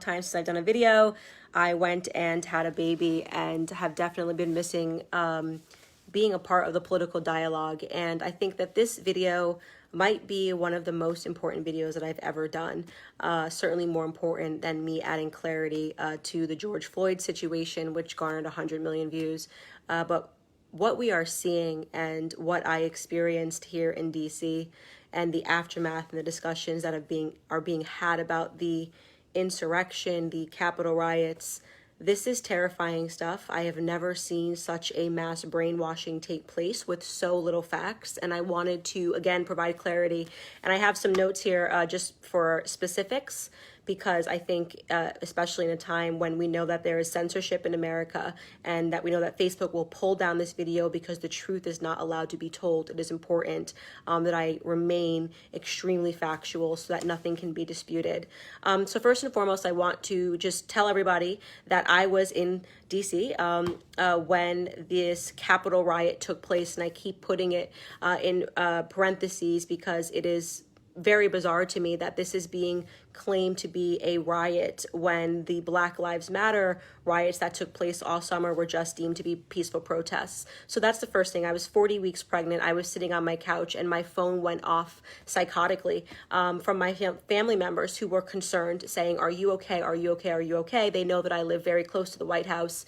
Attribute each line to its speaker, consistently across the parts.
Speaker 1: time since I've done a video. I went and had a baby and have definitely been missing being a part of the political dialogue. And I think that this video might be one of the most important videos that I've ever done. Certainly more important than me adding clarity to the George Floyd situation, which garnered 100 million views. But what we are seeing and what I experienced here in DC and the aftermath and the discussions that are being had about the insurrection, the Capitol riots, this is terrifying stuff. I have never seen such a mass brainwashing take place with so little facts, and I wanted to, again, provide clarity. And I have some notes here just for specifics, because I think, especially in a time when we know that there is censorship in America and that we know that Facebook will pull down this video because the truth is not allowed to be told, it is important that I remain extremely factual so that nothing can be disputed. So first and foremost, I want to just tell everybody that I was in DC when this Capitol riot took place, and I keep putting it in parentheses because it is very bizarre to me that this is being claimed to be a riot when the Black Lives Matter riots that took place all summer were just deemed to be peaceful protests. So that's the first thing. I was 40 weeks pregnant. I was sitting on my couch and my phone went off psychotically from my family members who were concerned, saying, "Are you okay? Are you okay? Are you okay?" They know that I live very close to the White House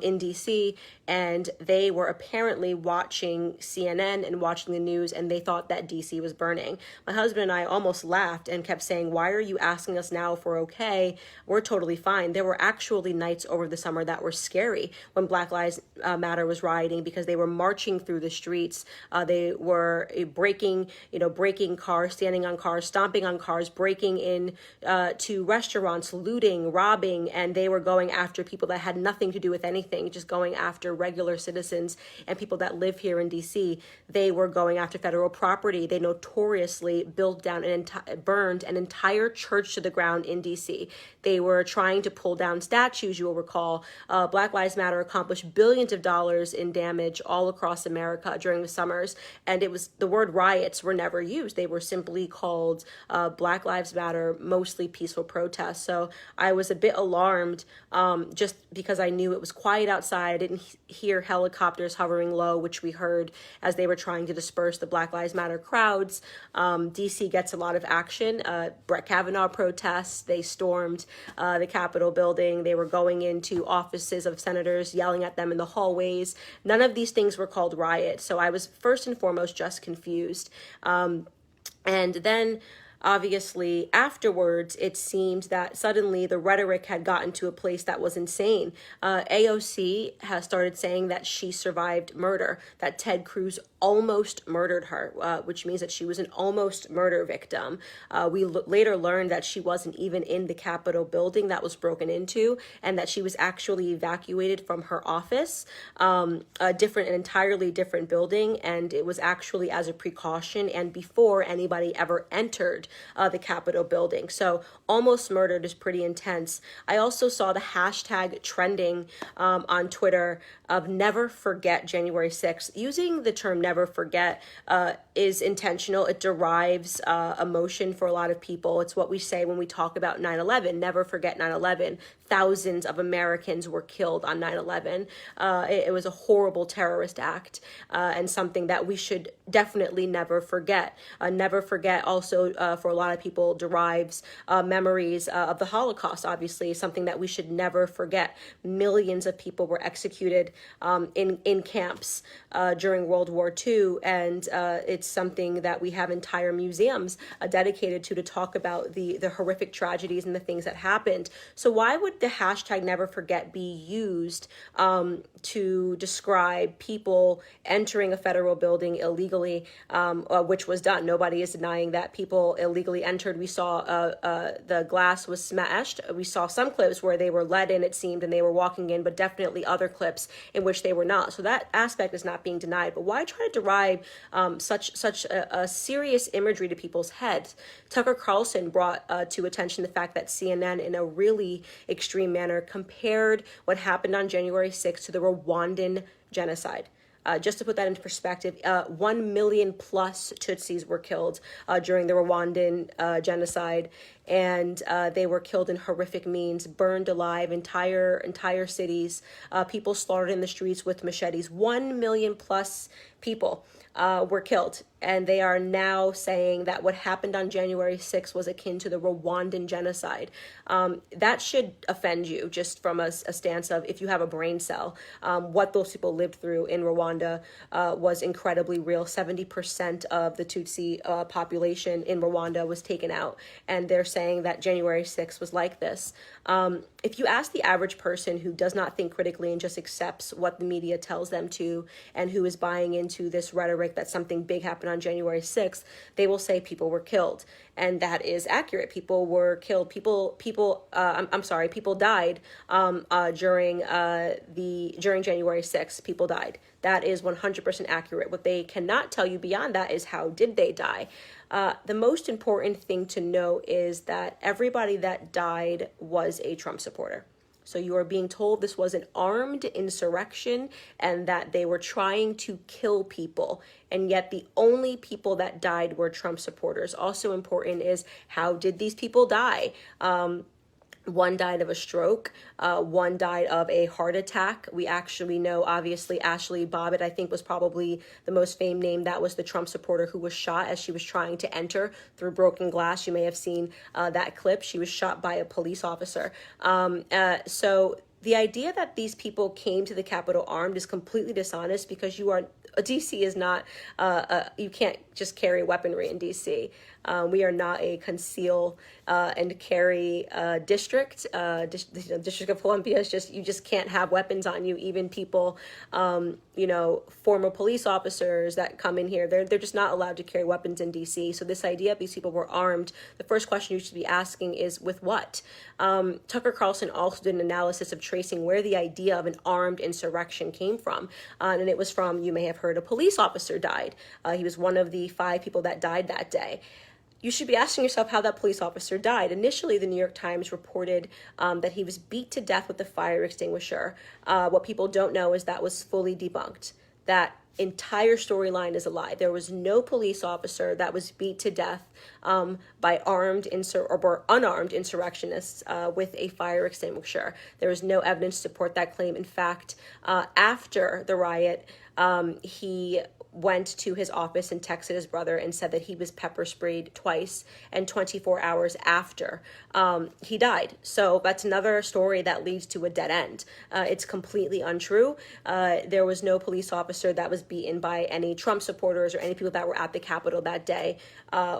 Speaker 1: in DC, and they were apparently watching CNN and watching the news, and they thought that DC was burning. My husband and I almost laughed and kept saying, "Why are you asking us now if we're okay? We're totally fine." There were actually nights over the summer that were scary when Black Lives Matter was rioting, because they were marching through the streets. They were breaking cars, standing on cars, stomping on cars, breaking in to restaurants, looting, robbing, and they were going after people that had nothing to do with anything, just going after regular citizens and people that live here in DC. They were going after federal property. They notoriously built down burned an entire church to the ground in DC. They were trying to pull down statues. You will recall Black Lives Matter accomplished billions of dollars in damage all across America during the summers, and the word riots were never used. They were simply called Black Lives Matter, mostly peaceful protests. So I was a bit alarmed just because I knew it was quiet outside. I didn't hear helicopters hovering low, which we heard as they were trying to disperse the Black Lives Matter crowds. DC gets a lot of action. Brett Kavanaugh protests. They stormed the Capitol building. They were going into offices of senators, yelling at them in the hallways. None of these things were called riots. So I was first and foremost just confused. And then obviously, afterwards, it seemed that suddenly the rhetoric had gotten to a place that was insane. AOC has started saying that she survived murder, that Ted Cruz almost murdered her, which means that she was an almost murder victim. We later learned that she wasn't even in the Capitol building that was broken into, and that she was actually evacuated from her office, an entirely different building, and it was actually as a precaution and before anybody ever entered the Capitol building. So almost murdered is pretty intense. I also saw the hashtag trending on Twitter of never forget January 6th. Using the term never forget is intentional. It derives emotion for a lot of people. It's what we say when we talk about 9/11, never forget 9/11. Thousands of Americans were killed on 9/11. It was a horrible terrorist act and something that we should definitely never forget. Never forget also for a lot of people derives memories of the Holocaust, obviously, something that we should never forget. Millions of people were executed in camps during World War II, and it's something that we have entire museums dedicated to talk about the horrific tragedies and the things that happened. So why would the hashtag never forget be used to describe people entering a federal building illegally, which was done? Nobody is denying that people illegally entered. We saw the glass was smashed. We saw some clips where they were let in, it seemed, and they were walking in, but definitely other clips in which they were not. So that aspect is not being denied. But why try to derive such a serious imagery to people's heads? Tucker Carlson brought to attention the fact that CNN, in a really extreme manner, compared what happened on January 6th to the Rwandan genocide. Just to put that into perspective, 1 million plus Tutsis were killed during the Rwandan genocide. and they were killed in horrific means, burned alive, entire cities, people slaughtered in the streets with machetes. 1 million plus people were killed. And they are now saying that what happened on January 6th was akin to the Rwandan genocide. That should offend you, just from a stance of, if you have a brain cell. What those people lived through in Rwanda was incredibly real. 70% of the Tutsi population in Rwanda was taken out. And they're saying that January 6th was like this. If you ask the average person who does not think critically and just accepts what the media tells them to, and who is buying into this rhetoric that something big happened on January 6th, they will say people were killed. And that is accurate. People were killed. People died during January 6th. People died. That is 100% accurate. What they cannot tell you beyond that is, how did they die? The most important thing to know is that everybody that died was a Trump supporter. So you are being told this was an armed insurrection and that they were trying to kill people. And yet the only people that died were Trump supporters. Also important is, how did these people die? One died of a stroke. One died of a heart attack. We actually know, obviously, Ashley Babbitt, I think, was probably the most famed name. That was the Trump supporter who was shot as she was trying to enter through broken glass. You may have seen that clip. She was shot by a police officer. So the idea that these people came to the Capitol armed is completely dishonest, because DC is not, you can't just carry weaponry in DC. We are not a conceal and carry district. District of Columbia is just, you just can't have weapons on you. Even people, former police officers that come in here, they're just not allowed to carry weapons in DC. So this idea of these people were armed, the first question you should be asking is, with what? Tucker Carlson also did an analysis of tracing where the idea of an armed insurrection came from. And it was from, you may have heard, a police officer died. He was one of the 5 people that died that day. You should be asking yourself how that police officer died. Initially, the New York Times reported that he was beat to death with a fire extinguisher. What people don't know is that was fully debunked. That entire storyline is a lie. There was no police officer that was beat to death by unarmed insurrectionists with a fire extinguisher. There is no evidence to support that claim. In fact, after the riot, he went to his office and texted his brother and said that he was pepper sprayed twice, and 24 hours after, he died. So that's another story that leads to a dead end. It's completely untrue. There was no police officer that was beaten by any Trump supporters or any people that were at the Capitol that day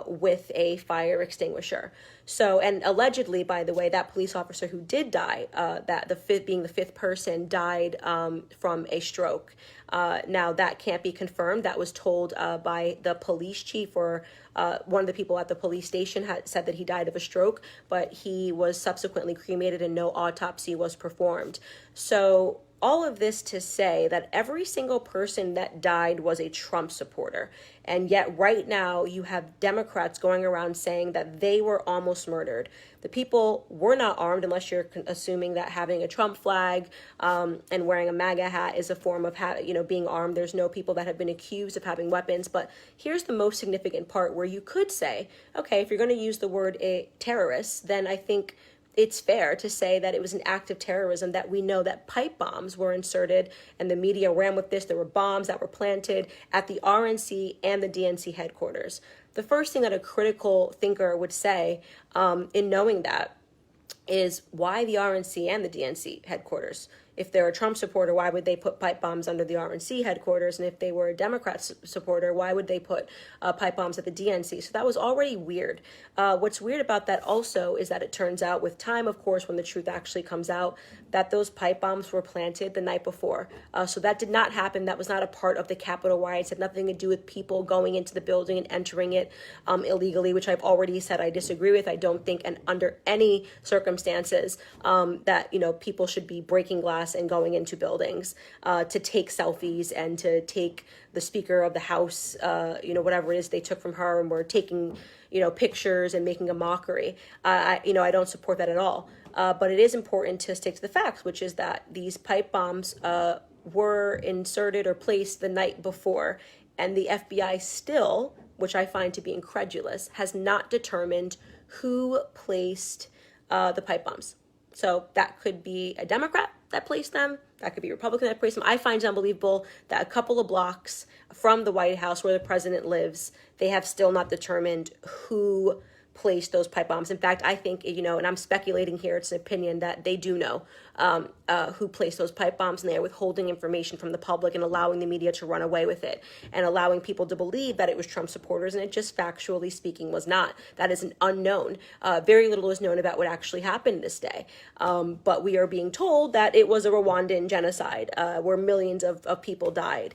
Speaker 1: with a fire extinguisher. So, and allegedly, by the way, that police officer who did die, being the 5th person, died from a stroke. Now, that can't be confirmed. That was told by the police chief, or one of the people at the police station had said that he died of a stroke, but he was subsequently cremated and no autopsy was performed. So all of this to say that every single person that died was a Trump supporter. And yet right now you have Democrats going around saying that they were almost murdered. The people were not armed, unless you're assuming that having a Trump flag and wearing a MAGA hat is a form of being armed. There's no people that have been accused of having weapons. But here's the most significant part, where you could say, okay, if you're going to use the word a terrorist, then I think it's fair to say that it was an act of terrorism, that we know that pipe bombs were inserted, and the media ran with this. There were bombs that were planted at the RNC and the DNC headquarters. The first thing that a critical thinker would say in knowing that is, why the RNC and the DNC headquarters? If they're a Trump supporter, why would they put pipe bombs under the RNC headquarters? And if they were a Democrat supporter, why would they put pipe bombs at the DNC? So that was already weird. What's weird about that also is that it turns out with time, of course, when the truth actually comes out, that those pipe bombs were planted the night before. So that did not happen. That was not a part of the Capitol riots. It had nothing to do with people going into the building and entering it illegally, which I've already said I disagree with. I don't think, and under any circumstances, that people should be breaking glass and going into buildings to take selfies and to take the Speaker of the House, whatever it is they took from her, and were taking, pictures and making a mockery. I don't support that at all. But it is important to stick to the facts, which is that these pipe bombs were inserted or placed the night before, and the FBI still, which I find to be incredulous, has not determined who placed the pipe bombs. So that could be a Democrat that placed them. That could be a Republican that placed them. I find it unbelievable that a couple of blocks from the White House where the president lives, they have still not determined who placed those pipe bombs. In fact, I think, and I'm speculating here, it's an opinion that they do know who placed those pipe bombs, and they are withholding information from the public and allowing the media to run away with it and allowing people to believe that it was Trump supporters, and it just factually speaking was not. That is an unknown. Very little is known about what actually happened this day. But we are being told that it was a Rwandan genocide where millions of people died.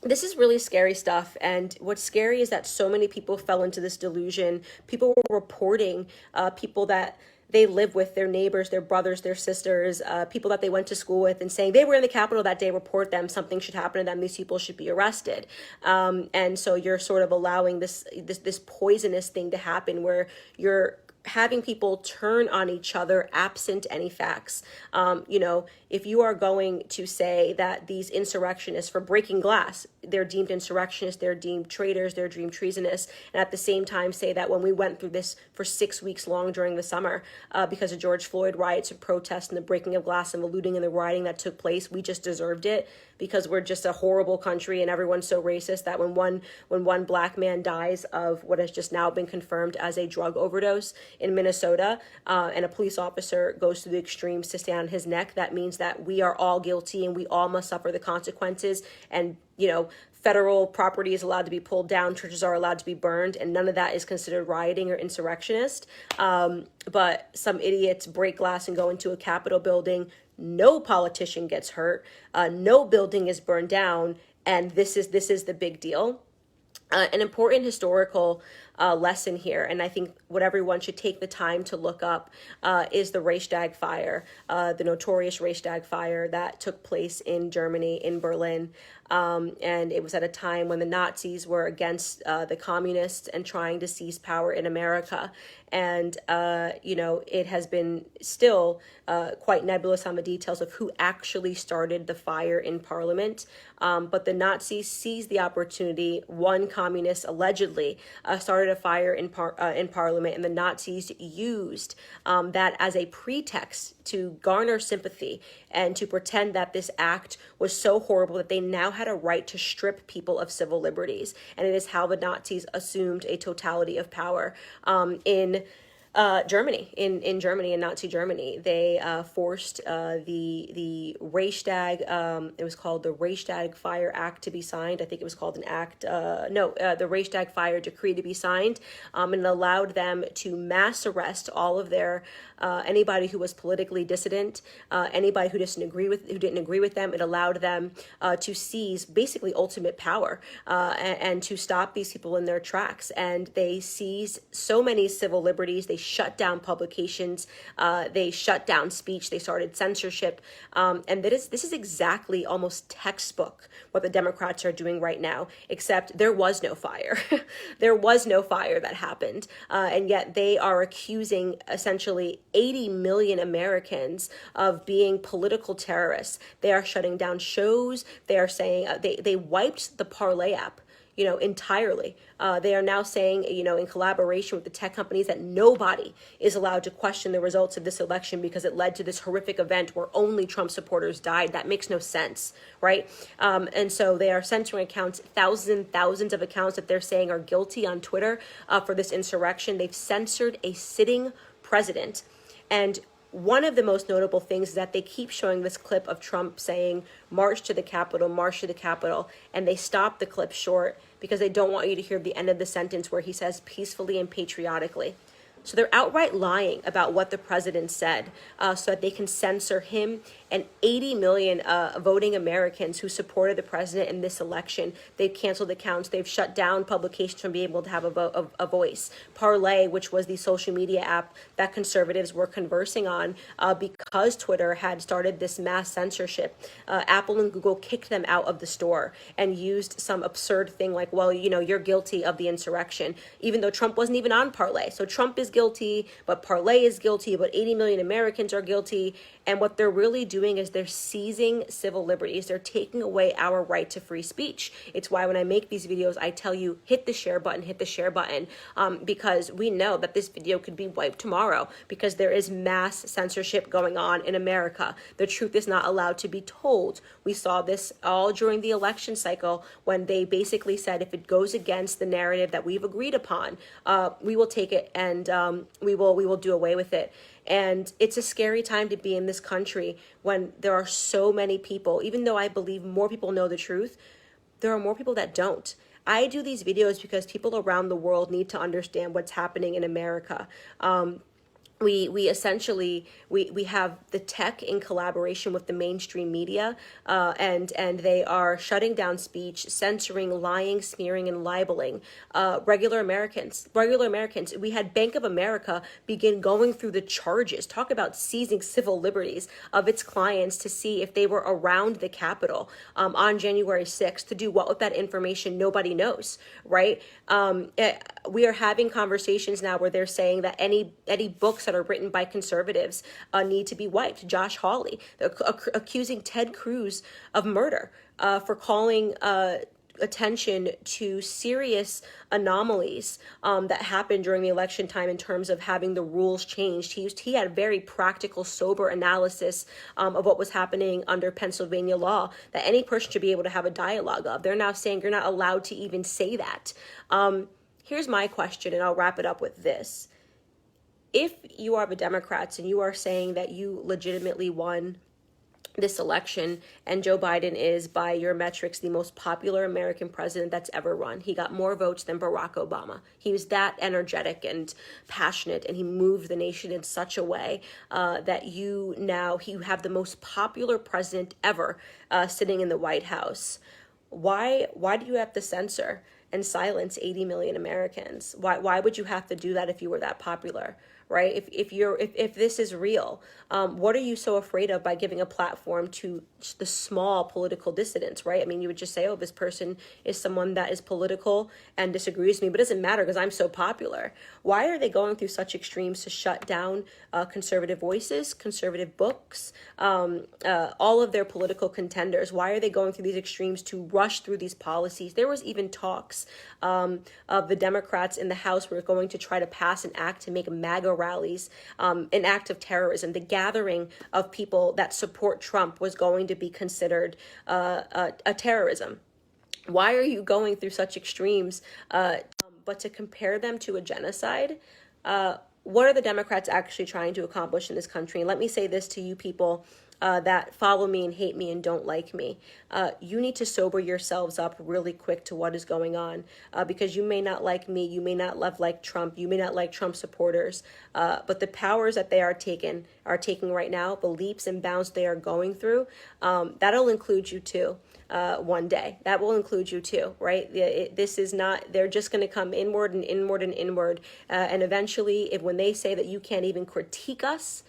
Speaker 1: This is really scary stuff, and what's scary is that so many people fell into this delusion. People were reporting people that they live with, their neighbors, their brothers, their sisters, people that they went to school with, and saying they were in the Capitol that day, report them, something should happen to them, these people should be arrested. And so you're sort of allowing this poisonous thing to happen where you're having people turn on each other absent any facts. If you are going to say that these insurrectionists for breaking glass, they're deemed insurrectionists, they're deemed traitors, they're deemed treasonous, and at the same time say that when we went through this for 6 weeks long during the summer because of George Floyd riots and protests and the breaking of glass and the looting and the rioting that took place, we just deserved it because we're just a horrible country and everyone's so racist that when one black man dies of what has just now been confirmed as a drug overdose in Minnesota, and a police officer goes to the extremes to stand on his neck, that means that we are all guilty and we all must suffer the consequences. And, federal property is allowed to be pulled down, churches are allowed to be burned, and none of that is considered rioting or insurrectionist. But some idiots break glass and go into a Capitol building. No politician gets hurt. No building is burned down. And this is the big deal. An important historical lesson here, and I think what everyone should take the time to look up is the Reichstag fire, the notorious Reichstag fire that took place in Germany, in Berlin. And it was at a time when the Nazis were against the communists and trying to seize power in America. And, it has been still quite nebulous on the details of who actually started the fire in Parliament. But the Nazis seized the opportunity. One communist allegedly started a fire in Parliament, and the Nazis used that as a pretext to garner sympathy and to pretend that this act was so horrible that they now had a right to strip people of civil liberties. And it is how the Nazis assumed a totality of power in Germany, in Germany, in Nazi Germany. They forced the Reichstag, it was called the Reichstag Fire Act to be signed. I think it was called an act, the Reichstag Fire Decree to be signed, and it allowed them to mass arrest all of their, anybody who was politically dissident, anybody who didn't agree with them. It allowed them to seize basically ultimate power and to stop these people in their tracks. And they seized so many civil liberties. They shut down publications, they shut down speech, they started censorship, and this is exactly almost textbook what the Democrats are doing right now, except there was no fire. There was no fire that happened, and yet they are accusing essentially 80 million Americans of being political terrorists. They are shutting down shows. They are saying they wiped the Parlay app entirely. They are now saying, in collaboration with the tech companies, that nobody is allowed to question the results of this election because it led to this horrific event where only Trump supporters died. That makes no sense, right? And so they are censoring accounts, thousands of accounts that they're saying are guilty on Twitter for this insurrection. They've censored a sitting president. And one of the most notable things is that they keep showing this clip of Trump saying, march to the Capitol, and they stop the clip short because they don't want you to hear the end of the sentence where he says peacefully and patriotically. So they're outright lying about what the president said so that they can censor him and 80 million voting Americans who supported the president in this election. They've canceled accounts. They've shut down publications from being able to have a voice. Parlay, which was the social media app that conservatives were conversing on because Twitter had started this mass censorship. Apple and Google kicked them out of the store and used some absurd thing like, well, you're guilty of the insurrection, even though Trump wasn't even on Parlay. So Trump is guilty, but Parlay is guilty, but 80 million Americans are guilty. And what they're really doing is they're seizing civil liberties. They're taking away our right to free speech. It's why when I make these videos, I tell you, hit the share button, because we know that this video could be wiped tomorrow because there is mass censorship going on in America. The truth is not allowed to be told. We saw this all during the election cycle when they basically said if it goes against the narrative that we've agreed upon, we will take it and we will do away with it. And it's a scary time to be in this country when there are so many people, even though I believe more people know the truth, there are more people that don't. I do these videos because people around the world need to understand what's happening in America. We essentially we have the tech in collaboration with the mainstream media, and they are shutting down speech, censoring, lying, smearing, and libeling regular Americans. We had Bank of America begin going through the charges, talk about seizing civil liberties of its clients to see if they were around the Capitol on January 6th to do what with that information. Nobody knows, right? We are having conversations now where they're saying that any books that are written by conservatives need to be wiped. Josh Hawley accusing Ted Cruz of murder for calling attention to serious anomalies that happened during the election time in terms of having the rules changed. He had very practical, sober analysis of what was happening under Pennsylvania law that any person should be able to have a dialogue of. They're now saying you're not allowed to even say that. Here's my question, and I'll wrap it up with this. If you are the Democrats and you are saying that you legitimately won this election and Joe Biden is, by your metrics, the most popular American president that's ever run. He got more votes than Barack Obama. He was that energetic and passionate, and he moved the nation in such a way that you have the most popular president ever sitting in the White House. Why do you have to censor and silence 80 million Americans? Why would you have to do that if you were that popular, right? If this is real, what are you so afraid of by giving a platform to the small political dissidents, right? I mean, you would just say, oh, this person is someone that is political and disagrees with me, but it doesn't matter because I'm so popular. Why are they going through such extremes to shut down conservative voices, conservative books, all of their political contenders? Why are they going through these extremes to rush through these policies? There was even talks of the Democrats in the House were going to try to pass an act to make MAGA rallies an act of terrorism. The gathering of people that support Trump was going to be considered a terrorism. Why are you going through such extremes? But to compare them to a genocide, what are the Democrats actually trying to accomplish in this country? And let me say this to you people that follow me and hate me and don't like me. You need to sober yourselves up really quick to what is going on, because you may not like me, you may not like Trump, you may not like Trump supporters, but the powers that they are taking right now, the leaps and bounds they are going through, that'll include you too. One day that will include you too, right? This is not, they're just going to come inward and inward and inward. And eventually, when they say that you can't even critique us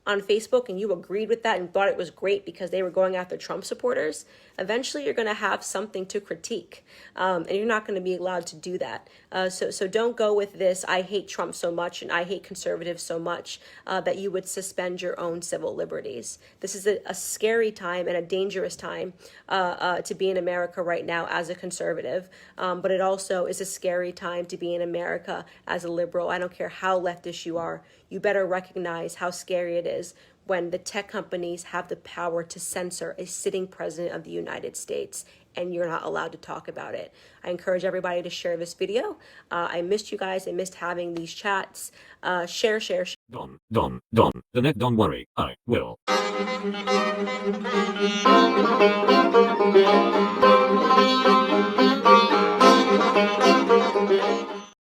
Speaker 1: on Facebook and you agreed with that and thought it was great because they were going after Trump supporters, eventually you're going to have something to critique, and you're not going to be allowed to do that. So don't go with this, I hate Trump so much and I hate conservatives so much that you would suspend your own civil liberties. This is a scary time and a dangerous time to be in America right now as a conservative, but it also is a scary time to be in America as a liberal. I don't care how leftist you are. You better recognize how scary it is when the tech companies have the power to censor a sitting president of the United States and you're not allowed to talk about it. I encourage everybody to share this video. I missed you guys. I missed having these chats. Share.
Speaker 2: Don't worry, I will.